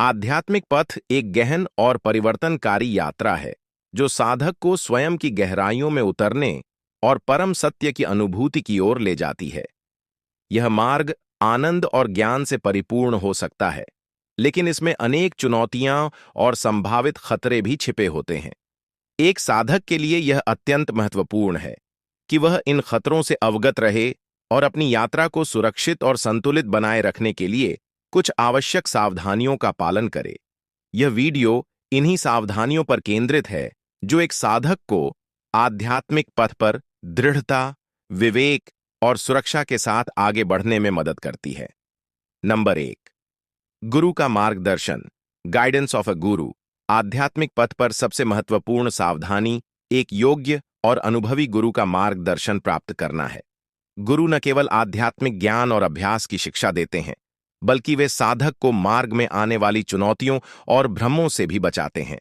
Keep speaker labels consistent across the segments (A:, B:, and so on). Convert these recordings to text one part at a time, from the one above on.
A: आध्यात्मिक पथ एक गहन और परिवर्तनकारी यात्रा है जो साधक को स्वयं की गहराइयों में उतरने और परम सत्य की अनुभूति की ओर ले जाती है। यह मार्ग आनंद और ज्ञान से परिपूर्ण हो सकता है, लेकिन इसमें अनेक चुनौतियां और संभावित खतरे भी छिपे होते हैं। एक साधक के लिए यह अत्यंत महत्वपूर्ण है कि वह इन खतरों से अवगत रहे और अपनी यात्रा को सुरक्षित और संतुलित बनाए रखने के लिए कुछ आवश्यक सावधानियों का पालन करे। यह वीडियो इन्हीं सावधानियों पर केंद्रित है जो एक साधक को आध्यात्मिक पथ पर दृढ़ता, विवेक और सुरक्षा के साथ आगे बढ़ने में मदद करती है। नंबर 1, गुरु का मार्गदर्शन, गाइडेंस ऑफ अ गुरु। आध्यात्मिक पथ पर सबसे महत्वपूर्ण सावधानी एक योग्य और अनुभवी गुरु का मार्गदर्शन प्राप्त करना है। गुरु न केवल आध्यात्मिक ज्ञान और अभ्यास की शिक्षा देते हैं, बल्कि वे साधक को मार्ग में आने वाली चुनौतियों और भ्रमों से भी बचाते हैं।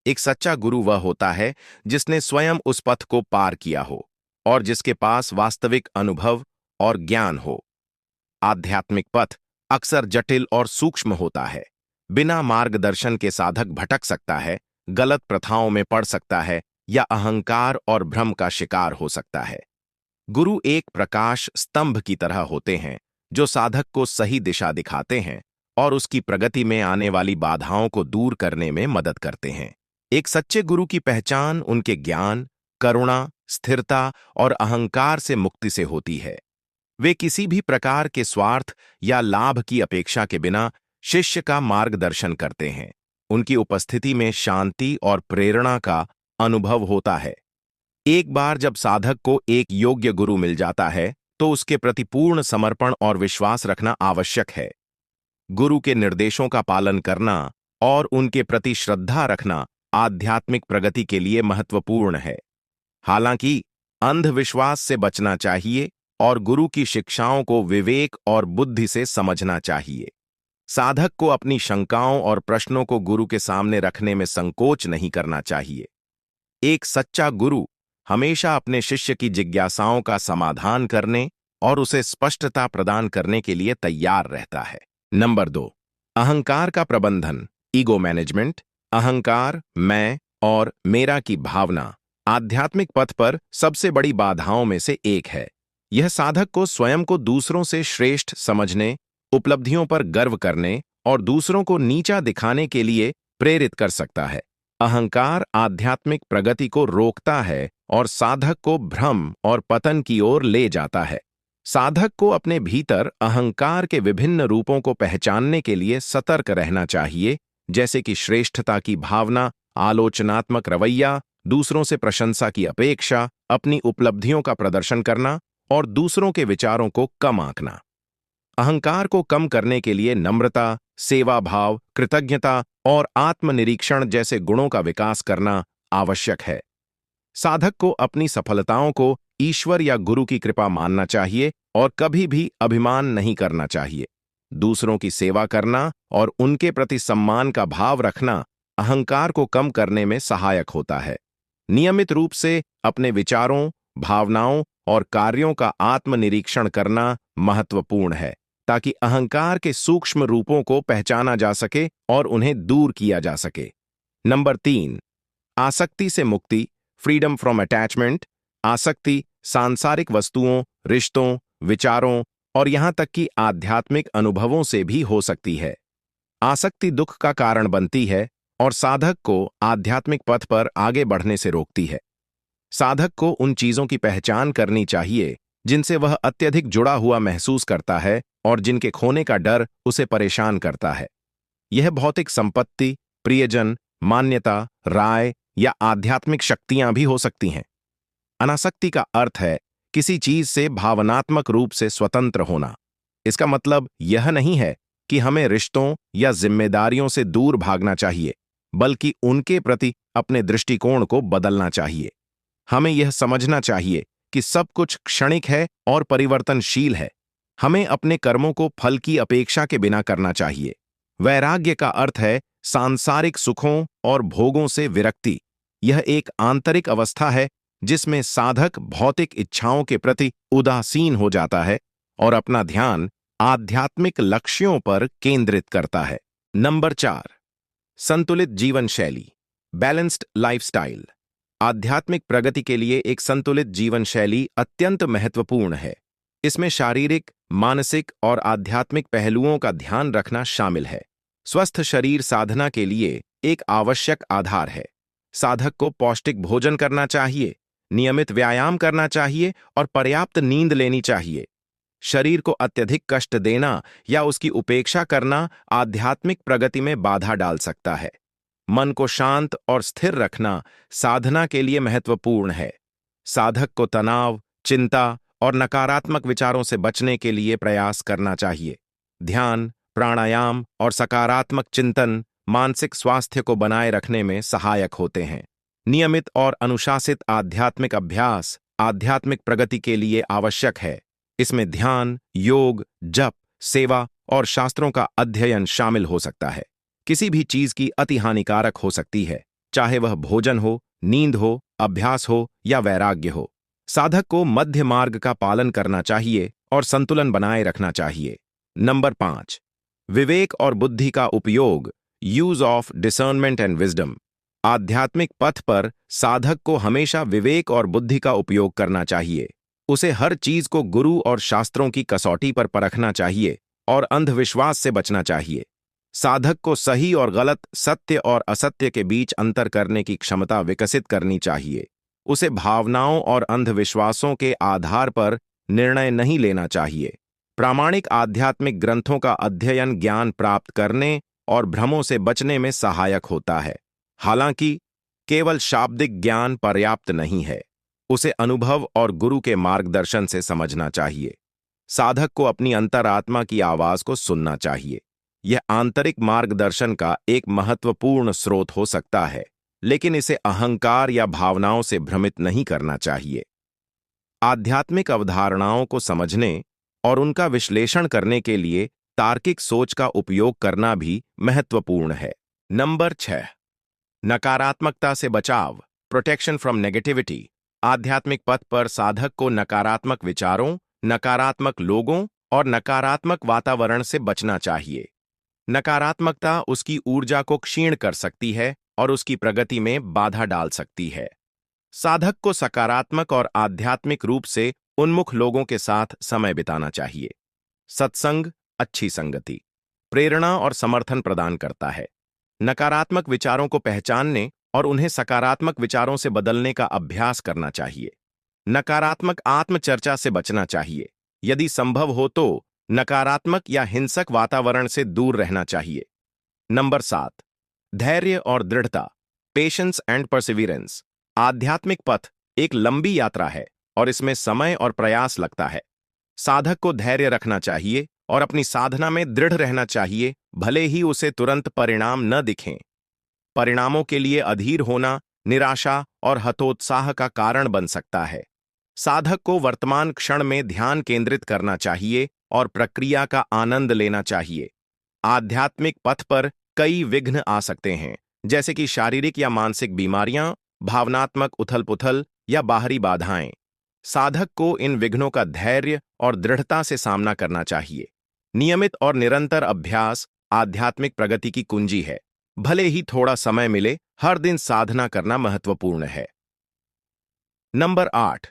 A: एक सच्चा गुरु वह होता है जिसने स्वयं उस पथ को पार किया हो और जिसके पास वास्तविक अनुभव और ज्ञान हो। आध्यात्मिक पथ अक्सर जटिल और सूक्ष्म होता है। बिना मार्गदर्शन के साधक भटक सकता है, गलत प्रथाओं में पड़ सकता है या अहंकार और भ्रम का शिकार हो सकता है। गुरु एक प्रकाश स्तंभ की तरह होते हैं जो साधक को सही दिशा दिखाते हैं और उसकी प्रगति में आने वाली बाधाओं को दूर करने में मदद करते हैं। एक सच्चे गुरु की पहचान उनके ज्ञान, करुणा, स्थिरता और अहंकार से मुक्ति से होती है। वे किसी भी प्रकार के स्वार्थ या लाभ की अपेक्षा के बिना शिष्य का मार्गदर्शन करते हैं। उनकी उपस्थिति में शांति और प्रेरणा का अनुभव होता है। एक बार जब साधक को एक योग्य गुरु मिल जाता है, तो उसके प्रति पूर्ण समर्पण और विश्वास रखना आवश्यक है। गुरु के निर्देशों का पालन करना और उनके प्रति श्रद्धा रखना आध्यात्मिक प्रगति के लिए महत्वपूर्ण है। हालांकि अंधविश्वास से बचना चाहिए और गुरु की शिक्षाओं को विवेक और बुद्धि से समझना चाहिए। साधक को अपनी शंकाओं और प्रश्नों को गुरु के सामने रखने में संकोच नहीं करना चाहिए। एक सच्चा गुरु हमेशा अपने शिष्य की जिज्ञासाओं का समाधान करने और उसे स्पष्टता प्रदान करने के लिए तैयार रहता है। नंबर 2, अहंकार का प्रबंधन, ईगो मैनेजमेंट। अहंकार, मैं और मेरा की भावना आध्यात्मिक पथ पर सबसे बड़ी बाधाओं में से एक है। यह साधक को स्वयं को दूसरों से श्रेष्ठ समझने, उपलब्धियों पर गर्व करने और दूसरों को नीचा दिखाने के लिए प्रेरित कर सकता है। अहंकार आध्यात्मिक प्रगति को रोकता है और साधक को भ्रम और पतन की ओर ले जाता है। साधक को अपने भीतर अहंकार के विभिन्न रूपों को पहचानने के लिए सतर्क रहना चाहिए, जैसे कि श्रेष्ठता की भावना, आलोचनात्मक रवैया, दूसरों से प्रशंसा की अपेक्षा, अपनी उपलब्धियों का प्रदर्शन करना और दूसरों के विचारों को कम आंकना। अहंकार को कम करने के लिए नम्रता, सेवा भाव, कृतज्ञता और आत्मनिरीक्षण जैसे गुणों का विकास करना आवश्यक है। साधक को अपनी सफलताओं को ईश्वर या गुरु की कृपा मानना चाहिए और कभी भी अभिमान नहीं करना चाहिए। दूसरों की सेवा करना और उनके प्रति सम्मान का भाव रखना अहंकार को कम करने में सहायक होता है। नियमित रूप से अपने विचारों, भावनाओं और कार्यों का आत्मनिरीक्षण करना महत्वपूर्ण है, ताकि अहंकार के सूक्ष्म रूपों को पहचाना जा सके और उन्हें दूर किया जा सके। नंबर 3, आसक्ति से मुक्ति, फ्रीडम फ्रॉम अटैचमेंट। आसक्ति सांसारिक वस्तुओं, रिश्तों, विचारों और यहां तक कि आध्यात्मिक अनुभवों से भी हो सकती है। आसक्ति दुख का कारण बनती है और साधक को आध्यात्मिक पथ पर आगे बढ़ने से रोकती है। साधक को उन चीजों की पहचान करनी चाहिए जिनसे वह अत्यधिक जुड़ा हुआ महसूस करता है और जिनके खोने का डर उसे परेशान करता है। यह भौतिक संपत्ति, प्रियजन, मान्यता, राय या आध्यात्मिक शक्तियां भी हो सकती हैं। अनासक्ति का अर्थ है किसी चीज से भावनात्मक रूप से स्वतंत्र होना। इसका मतलब यह नहीं है कि हमें रिश्तों या जिम्मेदारियों से दूर भागना चाहिए, बल्कि उनके प्रति अपने दृष्टिकोण को बदलना चाहिए। हमें यह समझना चाहिए कि सब कुछ क्षणिक है और परिवर्तनशील है। हमें अपने कर्मों को फल की अपेक्षा के बिना करना चाहिए। वैराग्य का अर्थ है सांसारिक सुखों और भोगों से विरक्ति। यह एक आंतरिक अवस्था है जिसमें साधक भौतिक इच्छाओं के प्रति उदासीन हो जाता है और अपना ध्यान आध्यात्मिक लक्ष्यों पर केंद्रित करता है। नंबर 4, संतुलित जीवन शैली, बैलेंस्ड लाइफस्टाइल। आध्यात्मिक प्रगति के लिए एक संतुलित जीवन शैली अत्यंत महत्वपूर्ण है। इसमें शारीरिक, मानसिक और आध्यात्मिक पहलुओं का ध्यान रखना शामिल है। स्वस्थ शरीर साधना के लिए एक आवश्यक आधार है। साधक को पौष्टिक भोजन करना चाहिए, नियमित व्यायाम करना चाहिए और पर्याप्त नींद लेनी चाहिए। शरीर को अत्यधिक कष्ट देना या उसकी उपेक्षा करना आध्यात्मिक प्रगति में बाधा डाल सकता है। मन को शांत और स्थिर रखना साधना के लिए महत्वपूर्ण है। साधक को तनाव, चिंता और नकारात्मक विचारों से बचने के लिए प्रयास करना चाहिए। ध्यान, प्राणायाम और सकारात्मक चिंतन मानसिक स्वास्थ्य को बनाए रखने में सहायक होते हैं। नियमित और अनुशासित आध्यात्मिक अभ्यास आध्यात्मिक प्रगति के लिए आवश्यक है। इसमें ध्यान, योग, जप, सेवा और शास्त्रों का अध्ययन शामिल हो सकता है। किसी भी चीज की अति हानिकारक हो सकती है, चाहे वह भोजन हो, नींद हो, अभ्यास हो या वैराग्य हो। साधक को मध्य मार्ग का पालन करना चाहिए और संतुलन बनाए रखना चाहिए। नंबर 5, विवेक और बुद्धि का उपयोग, use of discernment and wisdom. आध्यात्मिक पथ पर साधक को हमेशा विवेक और बुद्धि का उपयोग करना चाहिए। उसे हर चीज को गुरु और शास्त्रों की कसौटी पर परखना चाहिए और अंधविश्वास से बचना चाहिए। साधक को सही और गलत, सत्य और असत्य के बीच अंतर करने की क्षमता विकसित करनी चाहिए। उसे भावनाओं और अंधविश्वासों के आधार पर निर्णय नहीं लेना चाहिए। प्रामाणिक आध्यात्मिक ग्रंथों का अध्ययन ज्ञान प्राप्त करने और भ्रमों से बचने में सहायक होता है। हालांकि केवल शाब्दिक ज्ञान पर्याप्त नहीं है, उसे अनुभव और गुरु के मार्गदर्शन से समझना चाहिए। साधक को अपनी अंतरात्मा की आवाज को सुनना चाहिए। यह आंतरिक मार्गदर्शन का एक महत्वपूर्ण स्रोत हो सकता है, लेकिन इसे अहंकार या भावनाओं से भ्रमित नहीं करना चाहिए। आध्यात्मिक अवधारणाओं को समझने और उनका विश्लेषण करने के लिए तार्किक सोच का उपयोग करना भी महत्वपूर्ण है। नंबर 6, नकारात्मकता से बचाव, प्रोटेक्शन फ्रॉम नेगेटिविटी। आध्यात्मिक पथ पर साधक को नकारात्मक विचारों, नकारात्मक लोगों और नकारात्मक वातावरण से बचना चाहिए। नकारात्मकता उसकी ऊर्जा को क्षीण कर सकती है और उसकी प्रगति में बाधा डाल सकती है। साधक को सकारात्मक और आध्यात्मिक रूप से उन्मुख लोगों के साथ समय बिताना चाहिए। सत्संग, अच्छी संगति, प्रेरणा और समर्थन प्रदान करता है। नकारात्मक विचारों को पहचानने और उन्हें सकारात्मक विचारों से बदलने का अभ्यास करना चाहिए। नकारात्मक आत्मचर्चा से बचना चाहिए। यदि संभव हो तो नकारात्मक या हिंसक वातावरण से दूर रहना चाहिए। नंबर 7, धैर्य और दृढ़ता, पेशेंस एंड परसिविरेंस। आध्यात्मिक पथ एक लंबी यात्रा है और इसमें समय और प्रयास लगता है। साधक को धैर्य रखना चाहिए और अपनी साधना में दृढ़ रहना चाहिए, भले ही उसे तुरंत परिणाम न दिखें। परिणामों के लिए अधीर होना निराशा और हतोत्साह का कारण बन सकता है। साधक को वर्तमान क्षण में ध्यान केंद्रित करना चाहिए और प्रक्रिया का आनंद लेना चाहिए। आध्यात्मिक पथ पर कई विघ्न आ सकते हैं, जैसे कि शारीरिक या मानसिक बीमारियां, भावनात्मक उथल-पुथल या बाहरी बाधाएं। साधक को इन विघ्नों का धैर्य और दृढ़ता से सामना करना चाहिए। नियमित और निरंतर अभ्यास आध्यात्मिक प्रगति की कुंजी है। भले ही थोड़ा समय मिले, हर दिन साधना करना महत्वपूर्ण है। नंबर 8,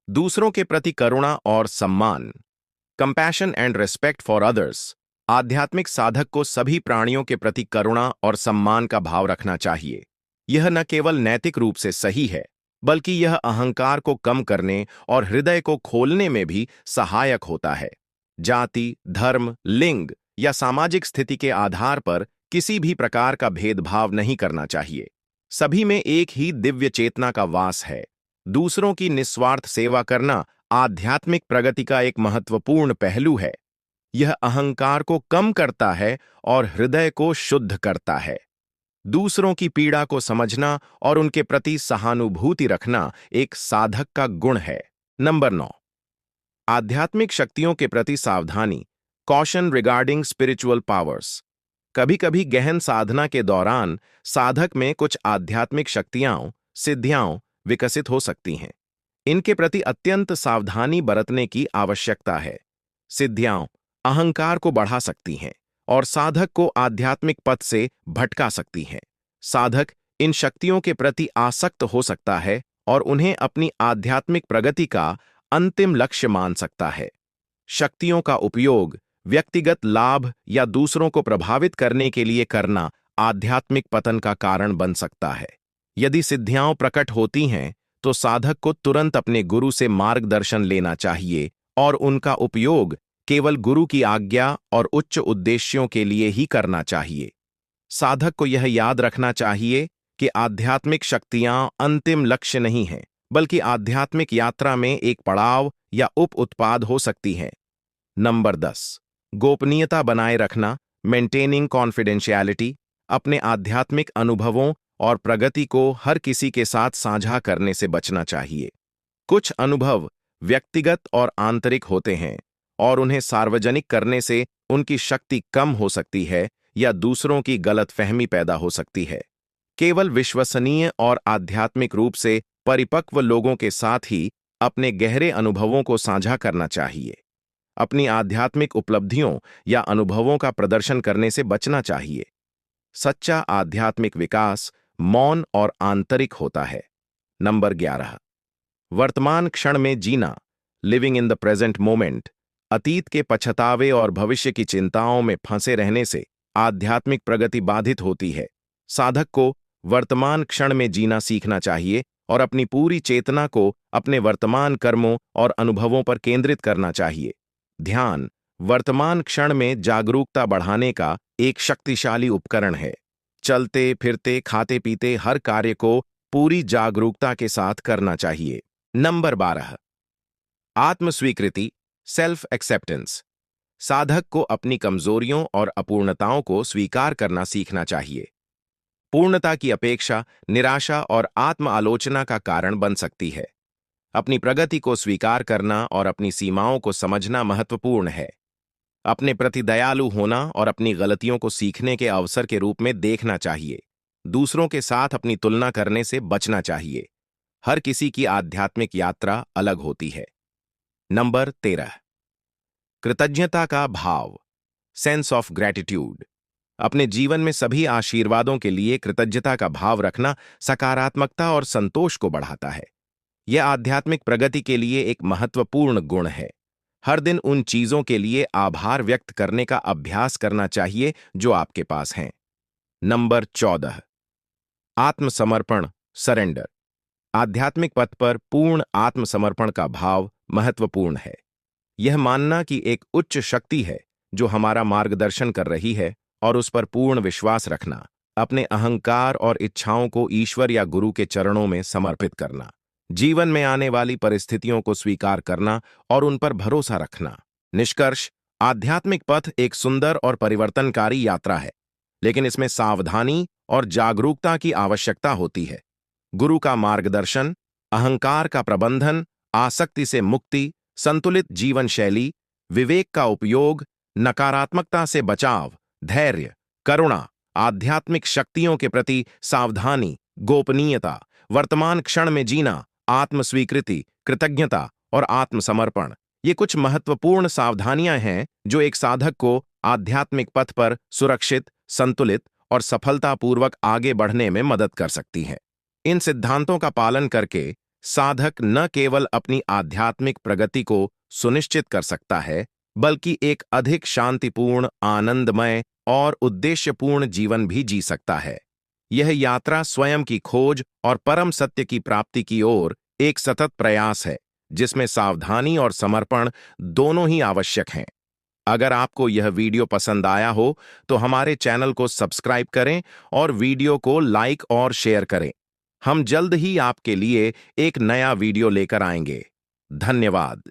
A: दूसरों के प्रति करुणा और सम्मान, compassion and respect for others. आध्यात्मिक साधक को सभी प्राणियों के प्रति करुणा और सम्मान का भाव रखना चाहिए। यह न केवल नैतिक रूप से सही है, बल्कि यह अहंकार को कम करने और हृदय को खोलने में भी सहायक होता है। जाति, धर्म, लिंग या सामाजिक स्थिति के आधार पर किसी भी प्रकार का भेदभाव नहीं करना चाहिए। सभी में एक ही दिव्य चेतना का वास है। दूसरों की निस्वार्थ सेवा करना आध्यात्मिक प्रगति का एक महत्वपूर्ण पहलू है। यह अहंकार को कम करता है और हृदय को शुद्ध करता है। दूसरों की पीड़ा को समझना और उनके प्रति सहानुभूति रखना एक साधक का गुण है। नंबर 9, आध्यात्मिक शक्तियों के प्रति सावधानी, कॉशन रिगार्डिंग स्पिरिचुअल पावर्स। कभी-कभी गहन साधना के दौरान साधक में कुछ आध्यात्मिक शक्तियां, सिद्धियां विकसित हो सकती हैं। इनके प्रति अत्यंत सावधानी बरतने की आवश्यकता है। सिद्धियां अहंकार को बढ़ा सकती हैं और साधक को आध्यात्मिक पथ से भटका सकती हैं। साधक इन शक्तियों के प्रति आसक्त हो सकता है और उन्हें अपनी आध्यात्मिक प्रगति का अंतिम लक्ष्य मान सकता है। शक्तियों का उपयोग व्यक्तिगत लाभ या दूसरों को प्रभावित करने के लिए करना आध्यात्मिक पतन का कारण बन सकता है। यदि सिद्धियां प्रकट होती हैं, तो साधक को तुरंत अपने गुरु से मार्गदर्शन लेना चाहिए और उनका उपयोग केवल गुरु की आज्ञा और उच्च उद्देश्यों के लिए ही करना चाहिए। साधक को यह याद रखना चाहिए कि आध्यात्मिक शक्तियां अंतिम लक्ष्य नहीं हैं, बल्कि आध्यात्मिक यात्रा में एक पड़ाव या उप उत्पाद हो सकती हैं। नंबर 10, गोपनीयता बनाए रखना, मेंटेनिंग कॉन्फिडेंशियलिटी। अपने आध्यात्मिक अनुभवों और प्रगति को हर किसी के साथ साझा करने से बचना चाहिए। कुछ अनुभव व्यक्तिगत और आंतरिक होते हैं और उन्हें सार्वजनिक करने से उनकी शक्ति कम हो सकती है या दूसरों की गलतफहमी पैदा हो सकती है। केवल विश्वसनीय और आध्यात्मिक रूप से परिपक्व लोगों के साथ ही अपने गहरे अनुभवों को साझा करना चाहिए। अपनी आध्यात्मिक उपलब्धियों या अनुभवों का प्रदर्शन करने से बचना चाहिए। सच्चा आध्यात्मिक विकास मौन और आंतरिक होता है। नंबर 11, वर्तमान क्षण में जीना, living in the present moment. अतीत के पछतावे और भविष्य की चिंताओं में फंसे रहने से आध्यात्मिक प्रगति बाधित होती है। साधक को वर्तमान क्षण में जीना सीखना चाहिए और अपनी पूरी चेतना को अपने वर्तमान कर्मों और अनुभवों पर केंद्रित करना चाहिए। ध्यान वर्तमान क्षण में जागरूकता बढ़ाने का एक शक्तिशाली उपकरण है। चलते फिरते खाते पीते हर कार्य को पूरी जागरूकता के साथ करना चाहिए। नंबर 12, आत्मस्वीकृति, सेल्फ एक्सेप्टेंस। साधक को अपनी कमजोरियों और अपूर्णताओं को स्वीकार करना सीखना चाहिए। पूर्णता की अपेक्षा निराशा और आत्म आलोचना का कारण बन सकती है। अपनी प्रगति को स्वीकार करना और अपनी सीमाओं को समझना महत्वपूर्ण है। अपने प्रति दयालु होना और अपनी गलतियों को सीखने के अवसर के रूप में देखना चाहिए। दूसरों के साथ अपनी तुलना करने से बचना चाहिए। हर किसी की आध्यात्मिक यात्रा अलग होती है। नंबर 13, कृतज्ञता का भाव, सेंस ऑफ ग्रैटिट्यूड। अपने जीवन में सभी आशीर्वादों के लिए कृतज्ञता का भाव रखना सकारात्मकता और संतोष को बढ़ाता है। यह आध्यात्मिक प्रगति के लिए एक महत्वपूर्ण गुण है। हर दिन उन चीजों के लिए आभार व्यक्त करने का अभ्यास करना चाहिए जो आपके पास हैं। नंबर 14, आत्मसमर्पण, सरेंडर। आध्यात्मिक पथ पर पूर्ण आत्मसमर्पण का भाव महत्वपूर्ण है। यह मानना कि एक उच्च शक्ति है जो हमारा मार्गदर्शन कर रही है और उस पर पूर्ण विश्वास रखना। अपने अहंकार और इच्छाओं को ईश्वर या गुरु के चरणों में समर्पित करना। जीवन में आने वाली परिस्थितियों को स्वीकार करना और उन पर भरोसा रखना। निष्कर्ष, आध्यात्मिक पथ एक सुंदर और परिवर्तनकारी यात्रा है, लेकिन इसमें सावधानी और जागरूकता की आवश्यकता होती है। गुरु का मार्गदर्शन, अहंकार का प्रबंधन, आसक्ति से मुक्ति, संतुलित जीवन शैली, विवेक का उपयोग, नकारात्मकता से बचाव, धैर्य, करुणा, आध्यात्मिक शक्तियों के प्रति सावधानी, गोपनीयता, वर्तमान क्षण में जीना, आत्मस्वीकृति, कृतज्ञता और आत्मसमर्पण, ये कुछ महत्वपूर्ण सावधानियां हैं जो एक साधक को आध्यात्मिक पथ पर सुरक्षित, संतुलित और सफलतापूर्वक आगे बढ़ने में मदद कर सकती हैं। इन सिद्धांतों का पालन करके साधक न केवल अपनी आध्यात्मिक प्रगति को सुनिश्चित कर सकता है, बल्कि एक अधिक शांतिपूर्ण, आनंदमय और उद्देश्यपूर्ण जीवन भी जी सकता है। यह यात्रा स्वयं की खोज और परम सत्य की प्राप्ति की ओर एक सतत प्रयास है, जिसमें सावधानी और समर्पण दोनों ही आवश्यक हैं। अगर आपको यह वीडियो पसंद आया हो तो हमारे चैनल को सब्सक्राइब करें और वीडियो को लाइक और शेयर करें। हम जल्द ही आपके लिए एक नया वीडियो लेकर आएंगे। धन्यवाद।